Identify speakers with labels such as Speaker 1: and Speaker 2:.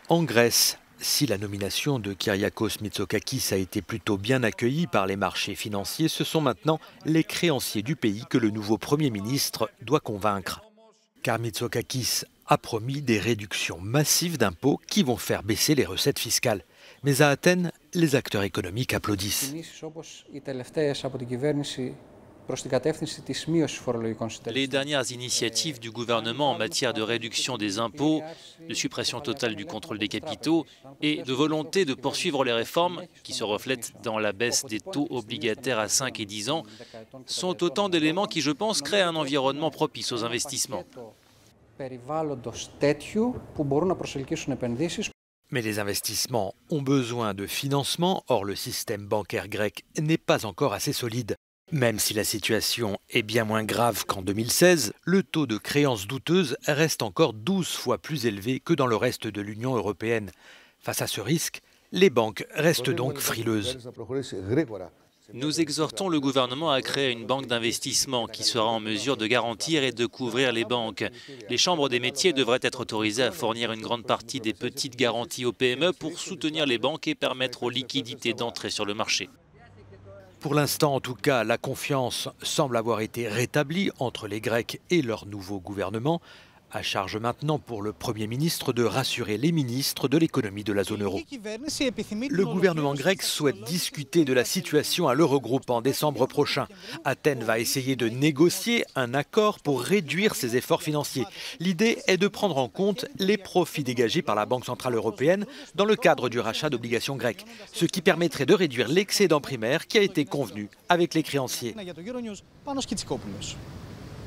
Speaker 1: En Grèce, si la nomination de Kyriakos Mitsotakis a été plutôt bien accueillie par les marchés financiers, ce sont maintenant les créanciers du pays que le nouveau Premier ministre doit convaincre. Car Mitsotakis a promis des réductions massives d'impôts qui vont faire baisser les recettes fiscales. Mais à Athènes, les acteurs économiques applaudissent.
Speaker 2: Les dernières initiatives du gouvernement en matière de réduction des impôts, de suppression totale du contrôle des capitaux et de volonté de poursuivre les réformes, qui se reflètent dans la baisse des taux obligataires à 5 et 10 ans, sont autant d'éléments qui, je pense, créent un environnement propice aux investissements.
Speaker 1: Mais les investissements ont besoin de financement, or le système bancaire grec n'est pas encore assez solide. Même si la situation est bien moins grave qu'en 2016, le taux de créances douteuses reste encore 12 fois plus élevé que dans le reste de l'Union européenne. Face à ce risque, les banques restent donc frileuses.
Speaker 2: Nous exhortons le gouvernement à créer une banque d'investissement qui sera en mesure de garantir et de couvrir les banques. Les chambres des métiers devraient être autorisées à fournir une grande partie des petites garanties aux PME pour soutenir les banques et permettre aux liquidités d'entrer sur le marché.
Speaker 1: Pour l'instant, en tout cas, la confiance semble avoir été rétablie entre les Grecs et leur nouveau gouvernement. À charge maintenant pour le Premier ministre de rassurer les ministres de l'économie de la zone euro. Le gouvernement grec souhaite discuter de la situation à l'Eurogroupe en décembre prochain. Athènes va essayer de négocier un accord pour réduire ses efforts financiers. L'idée est de prendre en compte les profits dégagés par la Banque centrale européenne dans le cadre du rachat d'obligations grecques, ce qui permettrait de réduire l'excédent primaire qui a été convenu avec les créanciers.